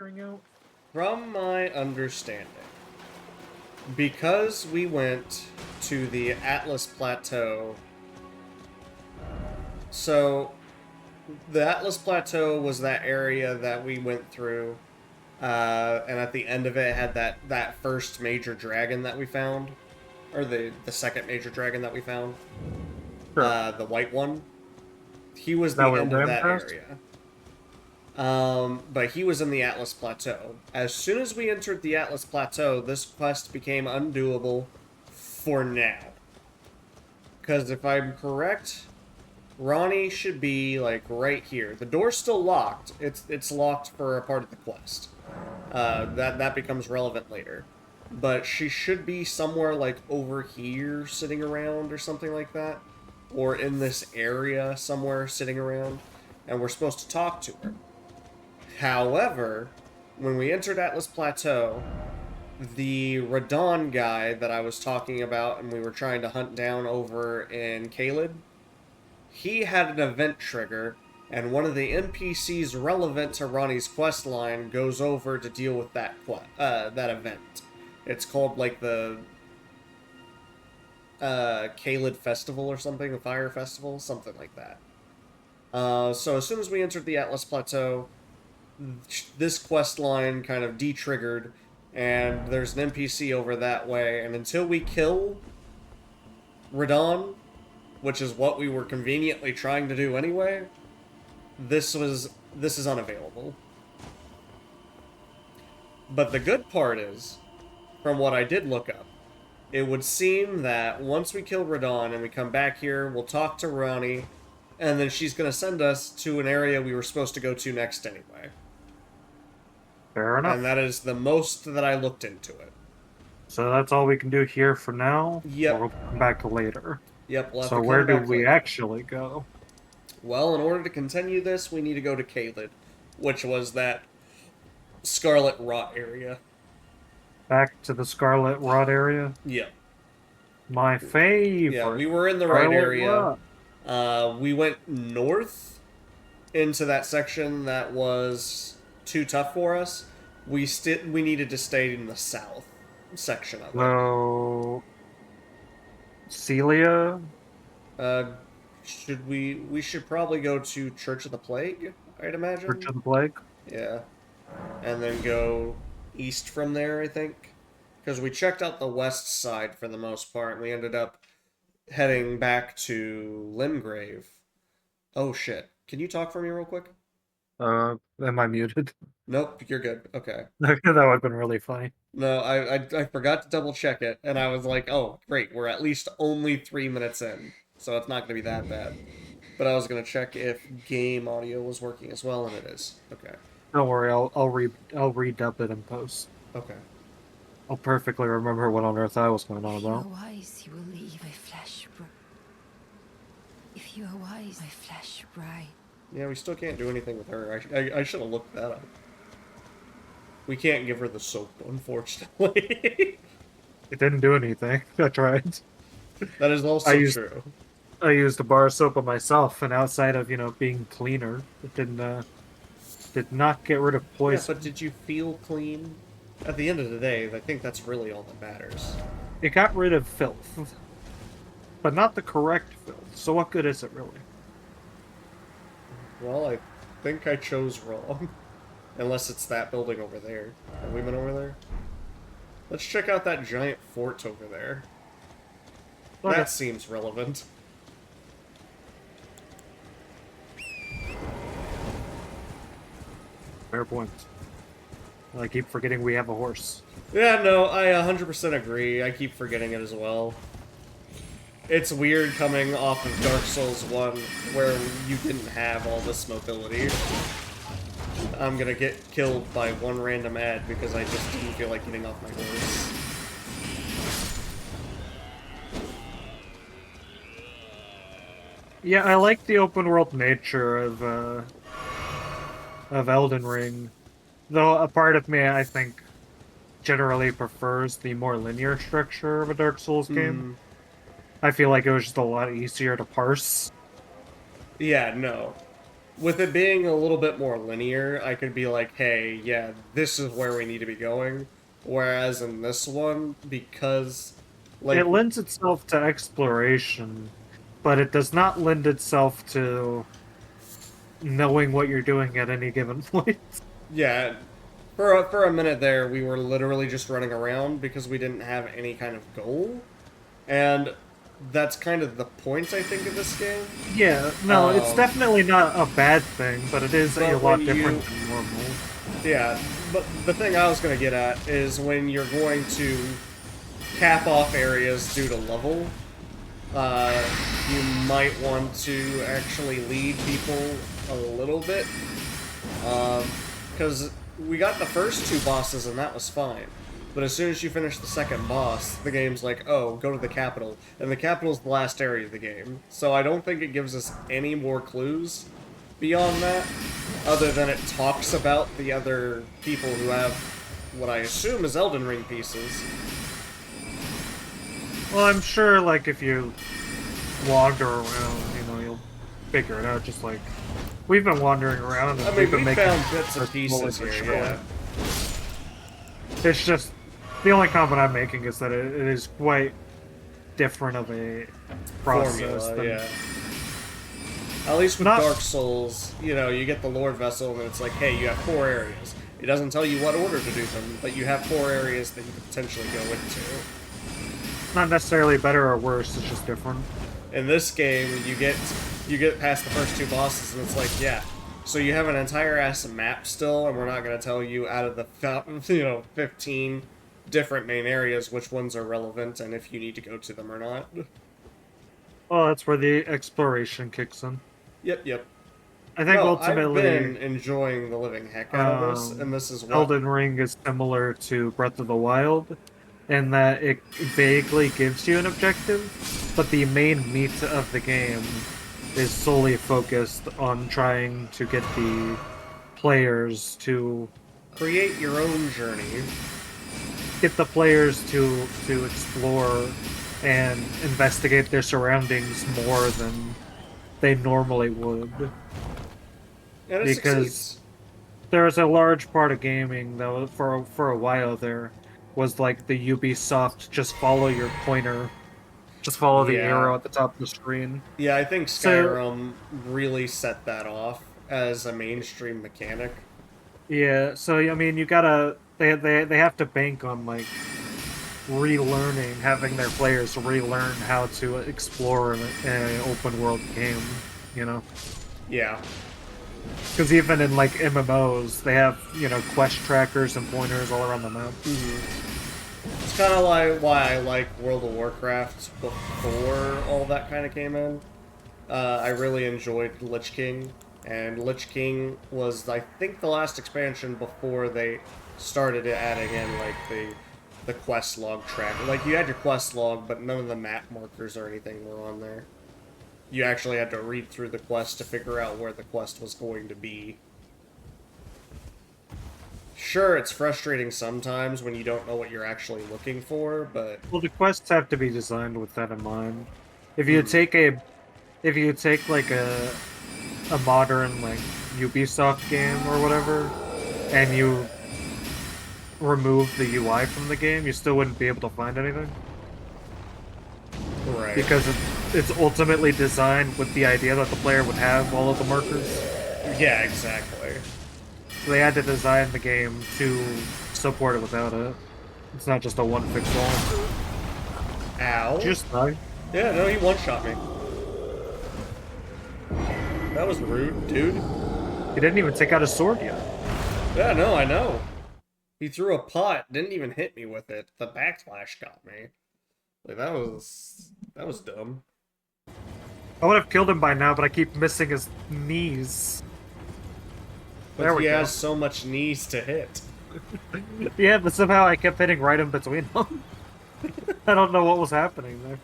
figuring out? From my understanding, because we went to the Atlas Plateau, so the Atlas Plateau was that area that we went through, and at the end of it had that first major dragon that we found, or the second major dragon that we found, Sure. the white one. He was That the way end of Lim that passed? area. But he was in the Atlas Plateau. As soon as we entered the Atlas Plateau, this quest became undoable for now. Because if I'm correct, Ronnie should be like right here. The door's still locked. It's locked for a part of the quest. That becomes relevant later. But she should be somewhere like over here sitting around or something like that. Or in this area somewhere sitting around. And we're supposed to talk to her. However, when we entered Atlas Plateau, the Radon guy that I was talking about and we were trying to hunt down over in Caelid, he had an event trigger, and one of the NPCs relevant to Ronnie's quest line goes over to deal with that event. It's called like the Caelid Festival or something, the Fire Festival, something like that. So as soon as we entered the Atlas Plateau, this quest line kind of de-triggered, and there's an NPC over that way, and until we kill Radon, which is what we were conveniently trying to do anyway, this is unavailable. But the good part is, from what I did look up, it would seem that once we kill Radon and we come back here, we'll talk to Ronnie, and then she's going to send us to an area we were supposed to go to next anyway. Fair enough. And that is the most that I looked into it. So that's all we can do here for now? Yep. We'll come back to later. Yep, we'll have So to where come do back we later. actually go? Well, in order to continue this, we need to go to Caelid, which was that Scarlet Rot area. Back to the Scarlet Rot area? Yep. My favorite. Yeah, we were in the right Scarlet area. Rot. We went north into that section that was too tough for us. We needed to stay in the south section of it. So, Celia? We should probably go to Church of the Plague, I'd imagine. Church of the Plague? Yeah. And then go east from there, I think. Because we checked out the west side for the most part, and we ended up heading back to Limgrave. Oh shit. Can you talk for me real quick? Am I muted? Nope, you're good. Okay. That would have been really funny. No, I forgot to double check it, and I was like, oh, great, we're at least only 3 minutes in, so it's not going to be that bad. But I was going to check if game audio was working as well, and it is. Okay. Don't worry, I'll redub it in post. Okay. I'll perfectly remember what on earth I was going on If you are about. wise, you will leave my flesh. If you are wise, my flesh bright. Yeah, we still can't do anything with her. I should have looked that up. We can't give her the soap, unfortunately. It didn't do anything. I tried. That is also true. I used a bar of soap on myself, and outside of, being cleaner, it did not get rid of poison. Yeah, but did you feel clean? At the end of the day, I think that's really all that matters. It got rid of filth. But not the correct filth, so what good is it really? Well, I think I chose wrong. Unless it's that building over there. Have we been over there? Let's check out that giant fort over there. Okay. That seems relevant. Fair point. I keep forgetting we have a horse. Yeah, no, I 100% agree. I keep forgetting it as well. It's weird coming off of Dark Souls 1, where you didn't have all this mobility. I'm gonna get killed by one random ad because I just didn't feel like getting off my horse. Yeah, I like the open world nature of Elden Ring. Though a part of me, I think, generally prefers the more linear structure of a Dark Souls game. I feel like it was just a lot easier to parse. Yeah, no. with it being a little bit more linear, I could be like, hey, yeah, this is where we need to be going. Whereas in this one, because, like, It lends itself to exploration, but it does not lend itself to knowing what you're doing at any given point. yeah, for a minute there, we were literally just running around because we didn't have any kind of goal. And that's kind of the point, I think, of this game. Yeah, no, it's Um, definitely not a bad thing, but it is a But lot when different you, than normal. yeah, but the thing I was gonna get at is when you're going to cap off areas due to level, you might want to actually lead people a little bit, because we got the first two bosses and that was fine. But as soon as you finish the second boss, the game's like, oh, go to the capital. And the capital's the last area of the game. So I don't think it gives us any more clues beyond that, other than it talks about the other people who have what I assume is Elden Ring pieces. Well, I'm sure, like, if you wander around, you'll figure it out, just like we've been wandering around and I mean, we've been we making found bits and our pieces slowly here, but yeah. surely. It's just, the only comment I'm making is that it is quite different of a process Formula, than... yeah. At least with Not... Dark Souls, you get the Lord Vessel and it's like, hey, you have 4 areas. It doesn't tell you what order to do them, but you have 4 areas that you could potentially go into. Not necessarily better or worse, it's just different. In this game, you get past the first 2 bosses and it's like, yeah, so you have an entire ass map still, and we're not going to tell you out of the 15 different main areas which ones are relevant and if you need to go to them or not. Well, that's where the exploration kicks in. Yep. I think No, I've ultimately, been enjoying the living heck out of this, and this is what... Elden Ring is similar to Breath of the Wild, in that it vaguely gives you an objective, but the main meat of the game is solely focused on trying to get the players to create your own journey. to explore and investigate their surroundings more than they normally would. And it Because succeeds. there was a large part of gaming that for a while there was like the Ubisoft just follow your pointer, just follow the Yeah. arrow at the top of the screen. Yeah, I think So Skyrim really set that off as a mainstream mechanic. yeah, so I mean you gotta they have to bank on like relearning, having their players relearn how to explore in an open world game, you know? Yeah. Because even in like MMOs, they have quest trackers and pointers all around the map. It's kind of like why I like World of Warcraft before all that kind of came in. I really enjoyed Lich King, and Lich King was, I think, the last expansion before they started adding in like the quest log tracker. Like you had your quest log, but none of the map markers or anything were on there. You actually had to read through the quest to figure out where the quest was going to be. Sure, it's frustrating sometimes when you don't know what you're actually looking for, but... Well, the quests have to be designed with that in mind. If you take like a modern like Ubisoft game or whatever, and you remove the UI from the game, you still wouldn't be able to find anything. Right. Because it's ultimately designed with the idea that the player would have all of the markers. Yeah, exactly. So they had to design the game to support it without it. It's not just a one-fix-all. Ow. Just die. Yeah, no, he one-shot me. That was rude, dude. He didn't even take out his sword yet. Yeah, no, I know. He threw a pot, didn't even hit me with it. The backslash got me. Like, that was dumb. I would have killed him by now, but I keep missing his knees. There But we he go. has so much knees to hit. Yeah, but somehow I kept hitting right in between them. I don't know what was happening there.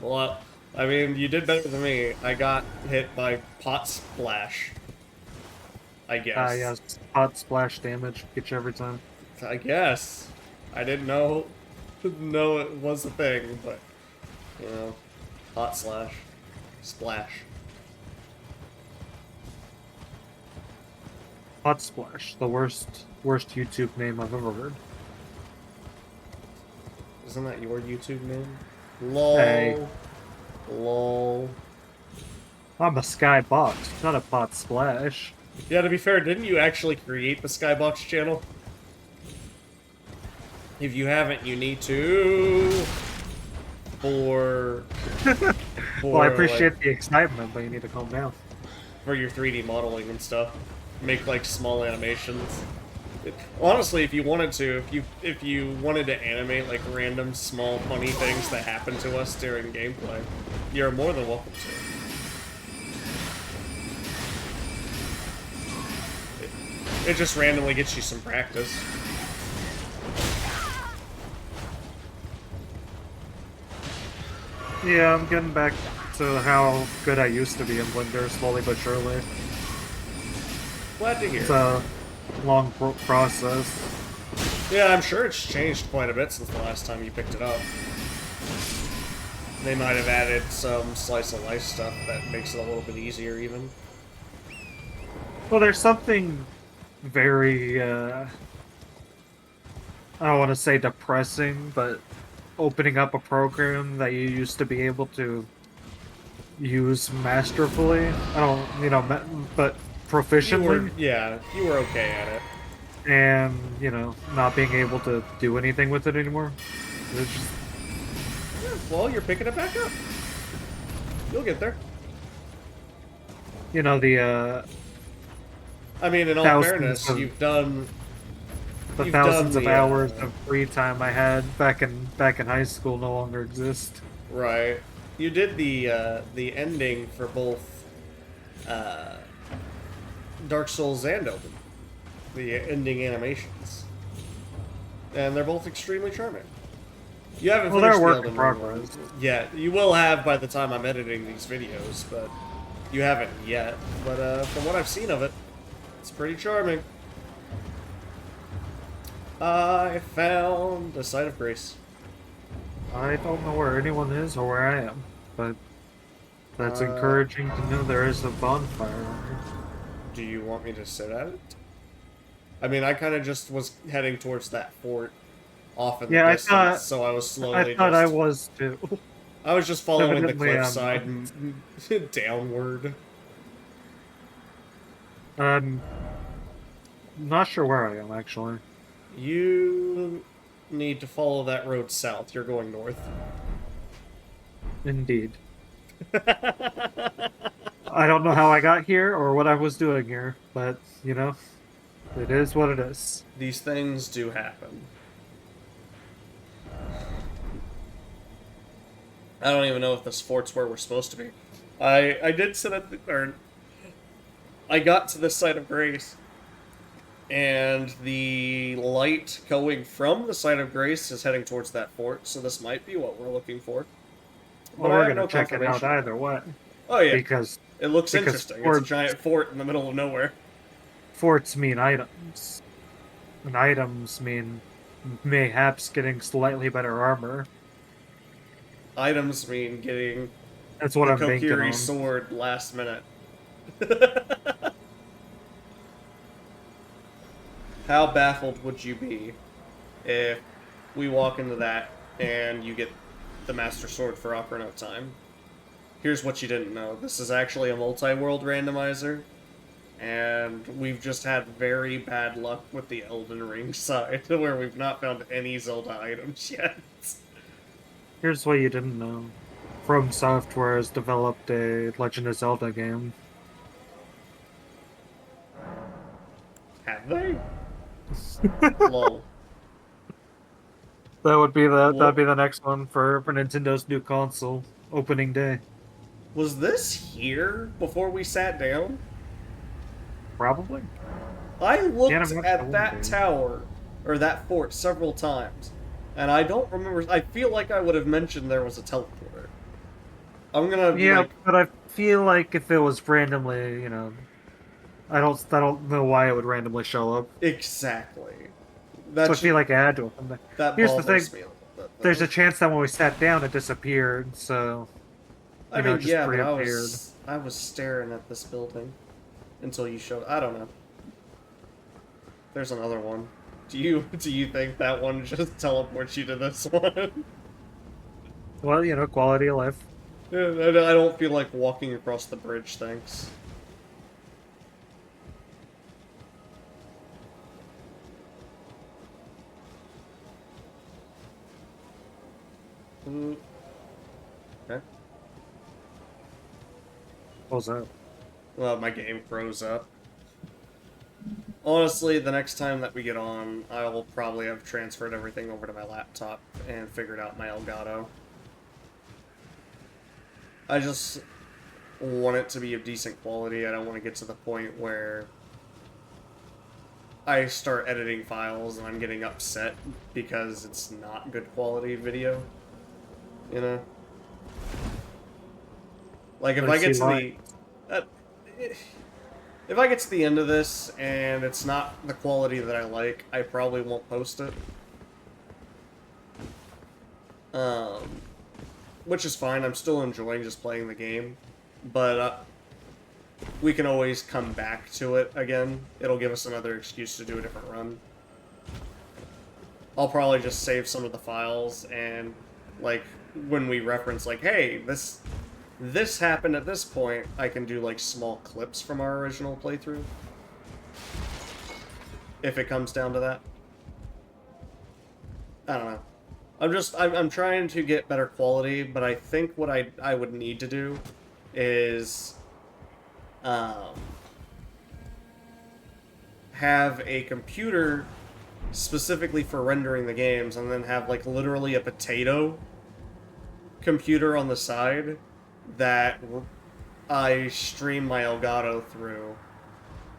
Well, I mean, you did better than me. I got hit by pot splash. I guess. Yes. Hot splash damage. Get you every time. I guess. I didn't know it was a thing, but hot slash. Splash. Hot Splash, the worst YouTube name I've ever heard. Isn't that your YouTube name? Hey, LOL. LOL. I'm a Skybox, not a Pot Splash. Yeah, to be fair, didn't you actually create the Skybox channel? If you haven't, you need to. For Well, I like, appreciate the excitement, but you need to calm down. for your 3D modeling and stuff. Make like small animations. Honestly, if you wanted to, if you wanted to animate like random small funny things that happen to us during gameplay, you're more than welcome to. It just randomly gets you some practice. Yeah, I'm getting back to how good I used to be in Blender, slowly but surely. Glad to hear. It's a long process. Yeah, I'm sure it's changed quite a bit since the last time you picked it up. They might have added some slice of life stuff that makes it a little bit easier, even. Well, there's something very, I don't want to say depressing, but opening up a program that you used to be able to use masterfully. I don't, but proficiently. You were okay at it. And, not being able to do anything with it anymore. It's just, Yeah, well, you're picking it back up. You'll get there. the I mean, in all fairness, you've done thousands of the, hours of free time I had back in high school no longer exist. right. You did the ending for both Dark Souls and Elden. The ending animations, and they're both extremely charming. You haven't Well, finished they're the work in Elden progress. Ring yet. You will have by the time I'm editing these videos, but you haven't yet. But from what I've seen of it, it's pretty charming. I found a Site of Grace. I don't know where anyone is or where I am, but that's encouraging to know there is a bonfire on here. Do you want me to sit at it? I mean, I kind of just was heading towards that fort off in the distance, so I was slowly I was too. I was just following the Evidently, cliffside and downward. I'm not sure where I am, actually. You need to follow that road south. You're going north. Indeed. I don't know how I got here or what I was doing here, but, it is what it is. These things do happen. I don't even know if this fort's where we're supposed to be. I did sit at I got to this Site of Grace, and the light going from the Site of Grace is heading towards that fort, so this might be what we're looking for. Well, But I we're have gonna no check it out confirmation. either way. Oh yeah, Because it looks because interesting. It's forts- a giant fort in the middle of nowhere. forts mean items. And items mean mayhaps getting slightly better armor. Items mean getting That's what the I'm banking Kokiri on. sword last minute. How baffled would you be if we walk into that and you get the Master Sword for Ocarina of Time? Here's what you didn't know. This is actually a multi-world randomizer, and we've just had very bad luck with the Elden Ring side, where we've not found any Zelda items yet. Here's what you didn't know. From Software has developed a Legend of Zelda game. Have they? Lol. That'd be the next one for Nintendo's new console opening day. Was this here before we sat down? Probably. I looked Animation at that game. tower, or that fort, several times, and I don't remember. I feel like I would have mentioned there was a teleporter. I'm gonna Yeah, like, but I feel like if it was randomly, I don't know why it would randomly show up. exactly. So I feel like it had to have been there. that Here's the bothers thing. me a little bit. There's a chance that when we sat down, it disappeared. So I mean, just yeah, but reappeared. I was staring at this building until you showed. I don't know. there's another one. Do you think that one just teleports you to this one? Well, quality of life. Yeah, I don't feel like walking across the bridge, thanks. Okay. What was that? Well, my game froze up. Honestly, the next time that we get on, I will probably have transferred everything over to my laptop and figured out my Elgato. I just want it to be of decent quality. I don't want to get to the point where I start editing files and I'm getting upset because it's not good quality video. You know? Like, if I get to the... if I get to the end of this and it's not the quality that I like, I probably won't post it. Which is fine. I'm still enjoying just playing the game. But we can always come back to it again. It'll give us another excuse to do a different run. I'll probably just save some of the files and, like, when we reference, like, hey, this happened at this point, I can do, like, small clips from our original playthrough. If it comes down to that. I don't know. I'm trying to get better quality, but I think what I would need to do is have a computer specifically for rendering the games, and then have, like, literally a potato computer on the side that I stream my Elgato through,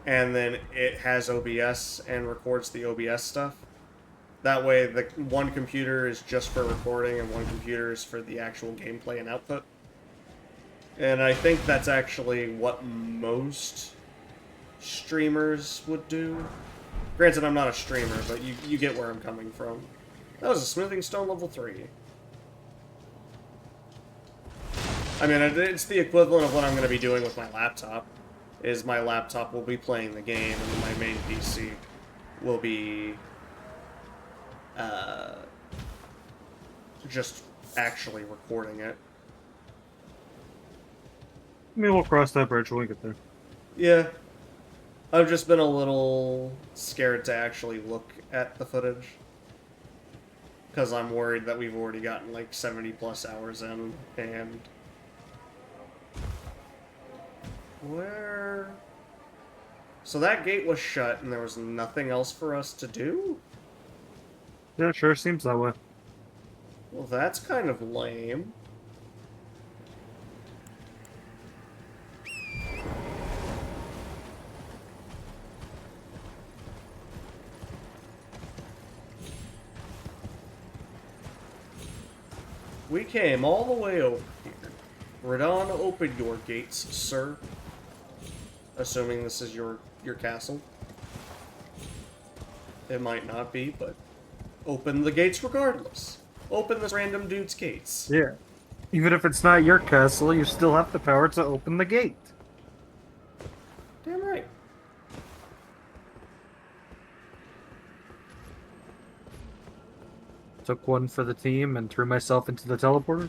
and then it has OBS and records the OBS stuff. That way, the one computer is just for recording, and one computer is for the actual gameplay and output. And I think that's actually what most streamers would do. Granted, I'm not a streamer, but you get where I'm coming from. That was a smoothing stone level 3. I mean, it's the equivalent of what I'm going to be doing with my laptop. Is my laptop will be playing the game, and my main PC will be just actually recording it. I mean, we'll cross that bridge when we get there. Yeah. I've just been a little scared to actually look at the footage. Because I'm worried that we've already gotten like 70 plus hours in, and... Where... So that gate was shut and there was nothing else for us to do? Yeah, sure seems that way. Well, that's kind of lame. We came all the way over here. Radon, open your gates, sir. Assuming this is your castle. It might not be, but open the gates regardless. Open this random dude's gates. Yeah. Even if it's not your castle, you still have the power to open the gate. Damn right. Took one for the team and threw myself into the teleporter.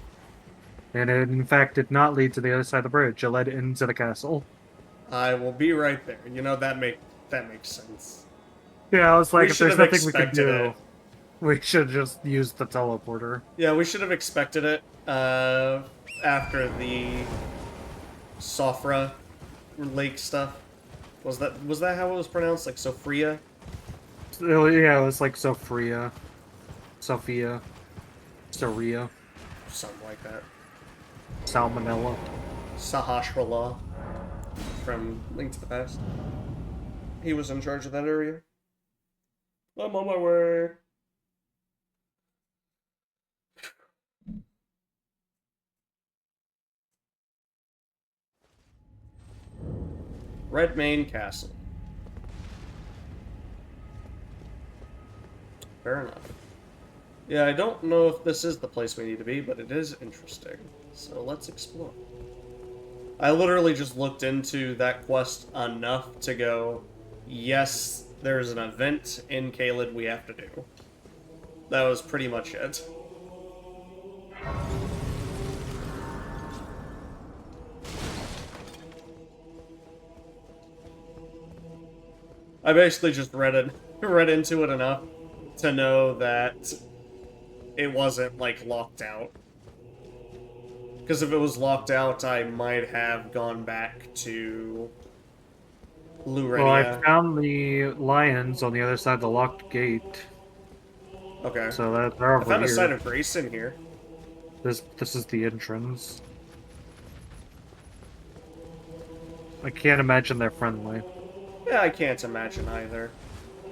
And it, in fact, did not lead to the other side of the bridge. It led into the castle. I will be right there. You know, that makes sense. Yeah, I was like, if there's nothing we can expected do, it. we should just use the teleporter. Yeah, we should have expected it after the Sofra lake stuff. Was that how it was pronounced? Like Sofria? Yeah, it was like Sophia. Soria. Something like that. Salmonella. Sahasrara from Link to the Past. He was in charge of that area. I'm on my way. Redmane Castle. Fair enough. Yeah, I don't know if this is the place we need to be, but it is interesting. So let's explore. I literally just looked into that quest enough to go, yes, there's an event in Caelid we have to do. That was pretty much it. I basically just read into it enough to know that it wasn't, like, locked out. Because if it was locked out, I might have gone back to Lurenia. Well, I found the lions on the other side of the locked gate. Okay. So they're I over found a here. site of grace in here. This is the entrance. I can't imagine they're friendly. Yeah, I can't imagine either.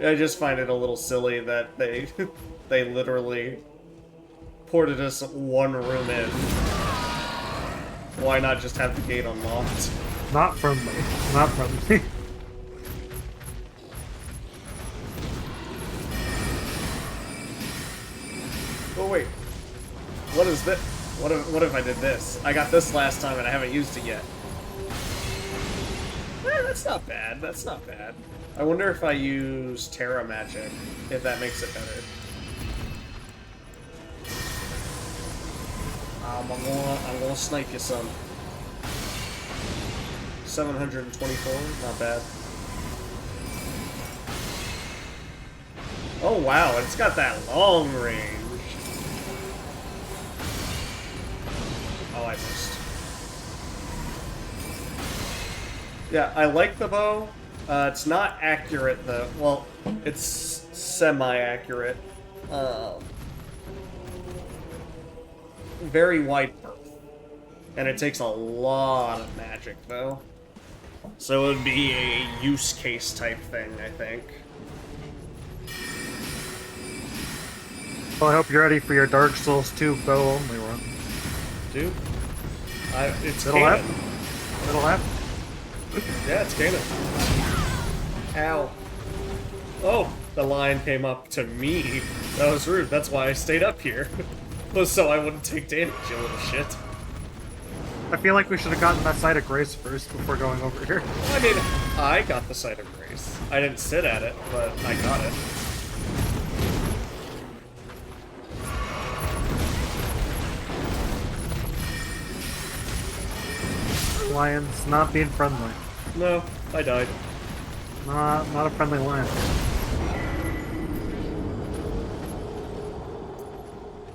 I just find it a little silly that they they literally ported us one room in. Why not just have the gate unlocked? Not friendly. Not friendly. Oh wait, what is this? What if I did this? I got this last time and I haven't used it yet. That's not bad. That's not bad. I wonder if I use Terra Magic, if that makes it better. I'm gonna snipe you some. 724, not bad. Oh wow, it's got that long range. Oh, I missed. Yeah, I like the bow. It's not accurate though. Well, it's semi-accurate. Very wide berth. And it takes a lot of magic though. So it would be a use case type thing, I think. Well, I hope you're ready for your Dark Souls 2 bow only run. Dude, it's It'll canon. happen. It'll happen. Yeah, it's canon. Ow. Oh, the lion came up to me. That was rude. That's why I stayed up here. Was so I wouldn't take damage, you little shit. I feel like we should have gotten that side of grace first before going over here. I mean, I got the site of grace. I didn't sit at it, but I got it. Lion's not being friendly. No, I died. Not a friendly lion.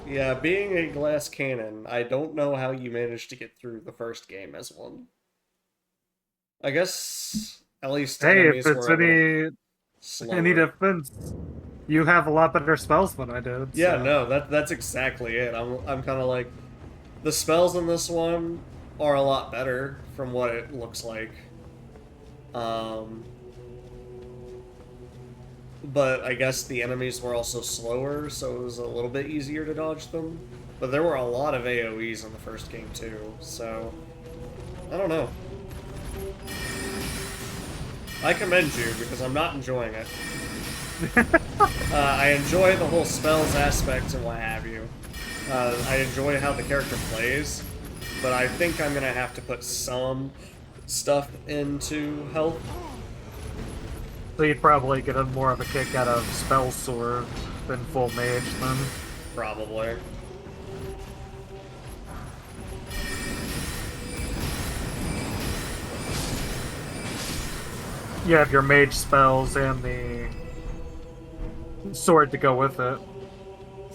Yeah, being a glass cannon, I don't know how you managed to get through the first game as one. I guess at least Hey, enemies if it's were a little slower. any defense, you have a lot better spells than I did. Yeah, so. no, that's exactly it. I'm kind of like, the spells in this one are a lot better from what it looks like. But I guess the enemies were also slower, so it was a little bit easier to dodge them. But there were a lot of AoEs in the first game too, so I don't know. I commend you because I'm not enjoying it. I enjoy the whole spells aspect and what have you. I enjoy how the character plays, but I think I'm gonna have to put some stuff into health. So you'd probably get more of a kick out of Spell Sword than Full Mage then. Probably. You have your mage spells and the sword to go with it.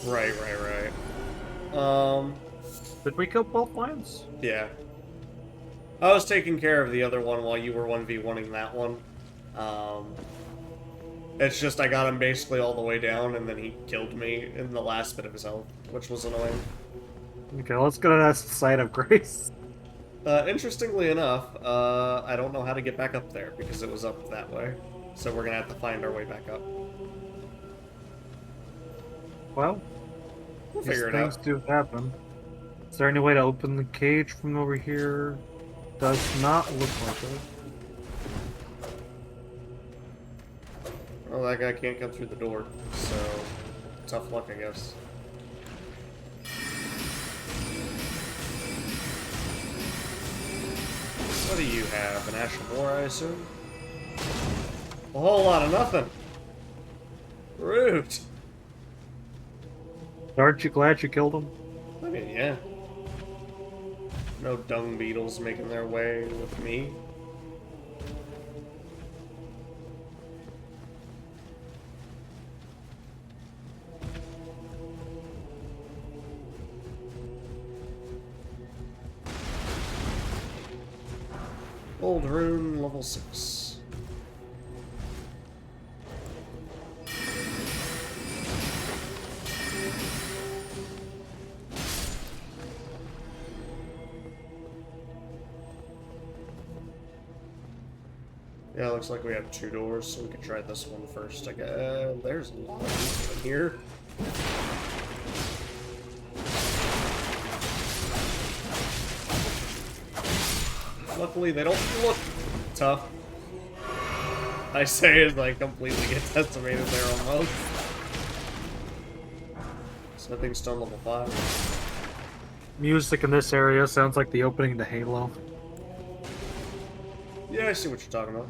Right. Did we kill both lions? Yeah. I was taking care of the other one while you were 1v1ing that one. It's just I got him basically all the way down, and then he killed me in the last bit of his health, which was annoying. Okay, let's go to that site of grace. Interestingly enough, I don't know how to get back up there, because it was up that way. So we're gonna have to find our way back up. Well, We'll these figure it things out. do happen. Is there any way to open the cage from over here? Does not look like it. Well, that guy can't come through the door, so tough luck, I guess. What do you have? An Ash of War, I assume? A whole lot of nothing. Rude. Aren't you glad you killed him? I mean, yeah. No dung beetles making their way with me. Old rune, level 6. Yeah, looks like we have 2 doors, so we can try this one first. There's a lot of people in here. Luckily, they don't look tough. I say as I completely get decimated there almost. Smithing stone level 5. Music in this area sounds like the opening to Halo. Yeah, I see what you're talking about.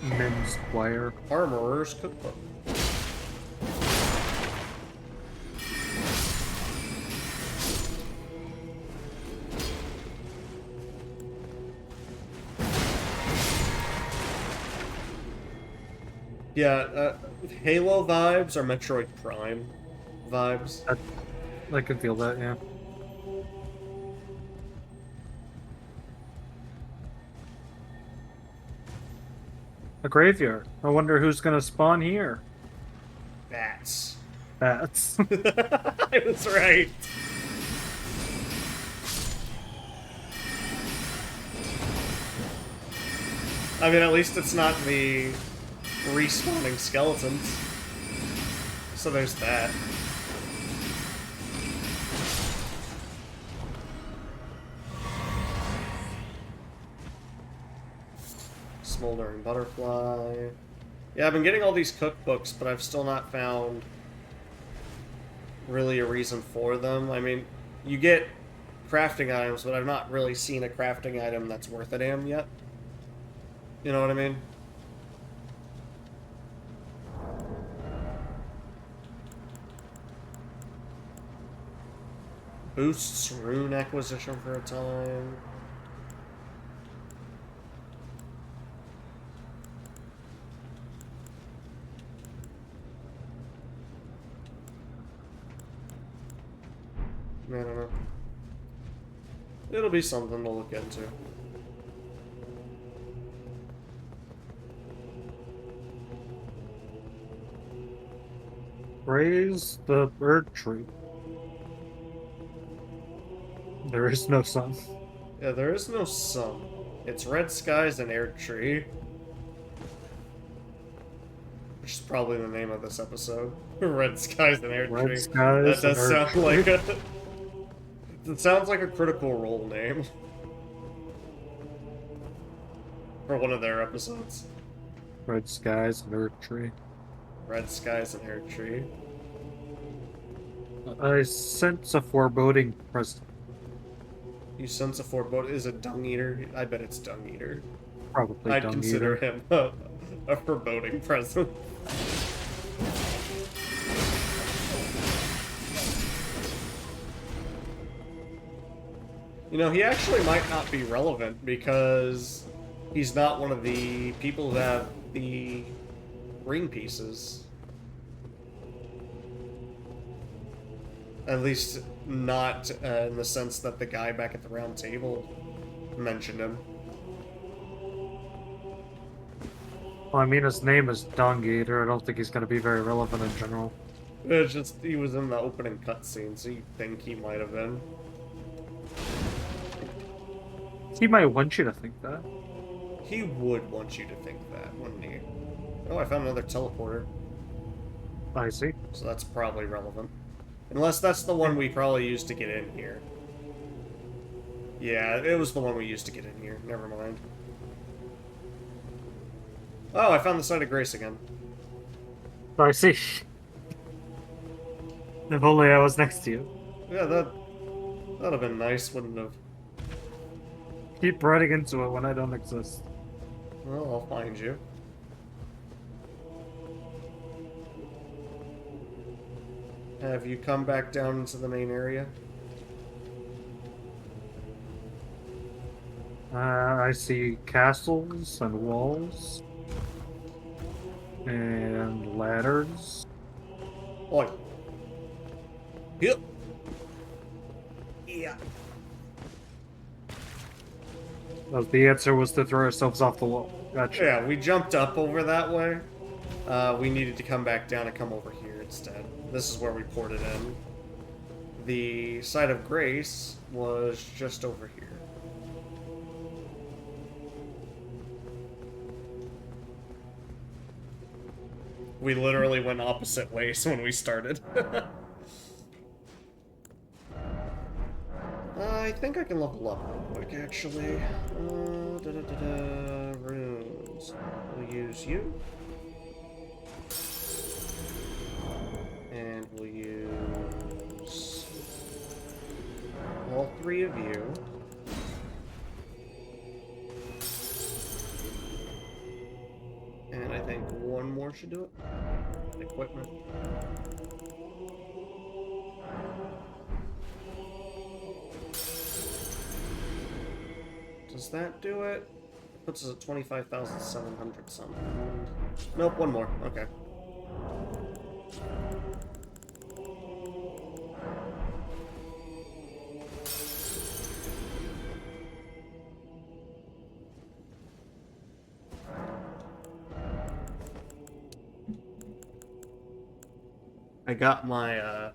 Men's choir. Armorer's cookbook. Yeah, Halo vibes are Metroid Prime vibes. I can feel that, yeah. A graveyard. I wonder who's gonna spawn here. Bats. Bats. I was right. I mean, at least it's not the respawning skeletons. So there's that. Smoldering butterfly. Yeah, I've been getting all these cookbooks, but I've still not found really a reason for them. I mean, you get crafting items, but I've not really seen a crafting item that's worth a damn yet. You know what I mean? Boosts rune acquisition for a time. I don't know. It'll be something to look into. Raise the Erdtree. There is no sun. Yeah, there is no sun. It's red skies and Erdtree. Which is probably the name of this episode. Red skies and Erdtree. Red skies That does and sound Erdtree. like a... It sounds like a Critical Role name. For one of their episodes. Red skies and Erdtree. Red skies and Erdtree. I sense a foreboding presence. You sense a foreboding. Is it Dung Eater? I bet it's Dung Eater. Probably I'd Dung consider Eater. him a foreboding presence. You know, he actually might not be relevant because he's not one of the people who have the ring pieces. At least not in the sense that the guy back at the round table mentioned him. Well, I mean, his name is Dung Eater. I don't think he's going to be very relevant in general. It's just, he was in the opening cutscene, so you'd think he might have been. He might want you to think that. He would want you to think that, wouldn't he? Oh, I found another teleporter. I see. So that's probably relevant. Unless that's the one we probably used to get in here. Yeah, it was the one we used to get in here. Never mind. Oh, I found the site of grace again. I see. If only I was next to you. Yeah, that'd have been nice, wouldn't have? Keep running into it when I don't exist. Well, I'll find you. Have you come back down into the main area? I see castles and walls and ladders. Oi. Yep. Yeah. Oh, the answer was to throw ourselves off the wall. Gotcha. Yeah, we jumped up over that way. We needed to come back down and come over here instead. This is where we ported in. The site of grace was just over here. We literally went opposite ways when we started. I think I can level up real quick, actually. Runes. We'll use you. And we'll use all three of you. And I think one more should do it. Equipment. Does that do it? Puts us at 25,700 something. Nope, one more. Okay. I got my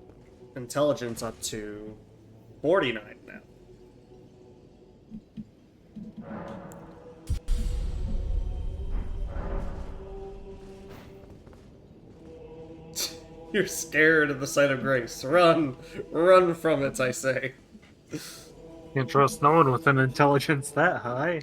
intelligence up to 49 now. You're scared of the sight of grace. Run! Run from it, I say. Can't trust no one with an intelligence that high.